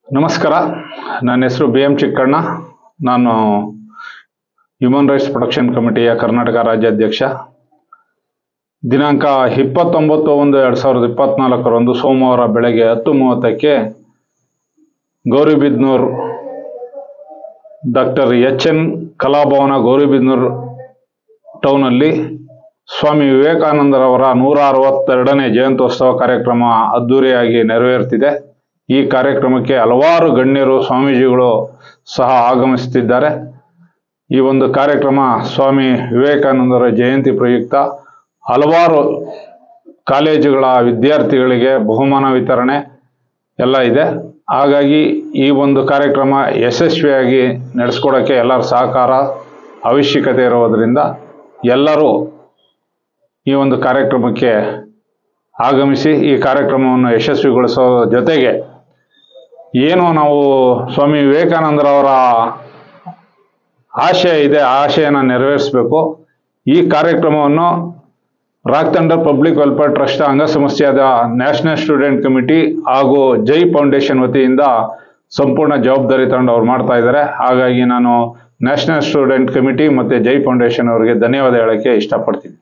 ನಮಸ್ಕಾರ, ನನ್ನ ಹೆಸರು BM ಚಿಕ್ಕಣ್ಣ. ನಾನು ಹ್ಯೂಮನ್ ರೈಟ್ಸ್ ಪ್ರೊಟೆಕ್ಷನ್ ಕಮಿಟಿಯ ಕರ್ನಾಟಕ ರಾಜ್ಯಾಧ್ಯಕ್ಷ. ದಿನಾಂಕ 29/1/2024 ಸೋಮವಾರ ಬೆಳಗ್ಗೆ 10:30ಕ್ಕೆ ಗೌರಿಬಿದನೂರು ಡಾಕ್ಟರ್ HN ಕಲಾಭವನ ಗೌರಿಬಿದನೂರು ಟೌನಲ್ಲಿ ಸ್ವಾಮಿ ವಿವೇಕಾನಂದರವರ 162ನೇ ಜಯಂತ್ಯೋತ್ಸವ ಕಾರ್ಯಕ್ರಮ ಅದ್ದೂರಿಯಾಗಿ ನೆರವೇರುತ್ತಿದೆ. ಈ ಕಾರ್ಯಕ್ರಮಕ್ಕೆ ಹಲವಾರು ಗಣ್ಯರು, ಸ್ವಾಮೀಜಿಗಳು ಸಹ ಆಗಮಿಸುತ್ತಿದ್ದಾರೆ. ಈ ಒಂದು ಕಾರ್ಯಕ್ರಮ ಸ್ವಾಮಿ ವಿವೇಕಾನಂದರ ಜಯಂತಿ ಪ್ರಯುಕ್ತ ಹಲವಾರು ಕಾಲೇಜುಗಳ ವಿದ್ಯಾರ್ಥಿಗಳಿಗೆ ಬಹುಮಾನ ವಿತರಣೆ ಎಲ್ಲ ಇದೆ. ಹಾಗಾಗಿ ಈ ಒಂದು ಕಾರ್ಯಕ್ರಮ ಯಶಸ್ವಿಯಾಗಿ ನಡೆಸ್ಕೊಡೋಕ್ಕೆ ಎಲ್ಲರ ಸಹಕಾರ ಅವಶ್ಯಕತೆ ಇರೋದರಿಂದ ಎಲ್ಲರೂ ಈ ಒಂದು ಕಾರ್ಯಕ್ರಮಕ್ಕೆ ಆಗಮಿಸಿ ಈ ಕಾರ್ಯಕ್ರಮವನ್ನು ಯಶಸ್ವಿಗೊಳಿಸೋ ಜೊತೆಗೆ ಏನು ನಾವು ಸ್ವಾಮಿ ವಿವೇಕಾನಂದರವರ ಆಶಯ ಇದೆ, ಆ ಆಶಯನ ನೆರವೇರಿಸಬೇಕು. ಈ ಕಾರ್ಯಕ್ರಮವನ್ನು Rock Thunder Public Welfare Trust ಅಂಗಸಂಸ್ಥೆಯಾದ ನ್ಯಾಷನಲ್ ಸ್ಟೂಡೆಂಟ್ ಕಮಿಟಿ ಹಾಗೂ ಜೈ ಫೌಂಡೇಶನ್ ವತಿಯಿಂದ ಸಂಪೂರ್ಣ ಜವಾಬ್ದಾರಿ ತಗೊಂಡು ಅವ್ರು ಮಾಡ್ತಾ ಇದ್ದಾರೆ. ಹಾಗಾಗಿ ನಾನು ನ್ಯಾಷನಲ್ ಸ್ಟೂಡೆಂಟ್ ಕಮಿಟಿ ಮತ್ತು ಜೈ ಫೌಂಡೇಶನ್ ಅವರಿಗೆ ಧನ್ಯವಾದ ಹೇಳೋಕ್ಕೆ ಇಷ್ಟಪಡ್ತೀನಿ.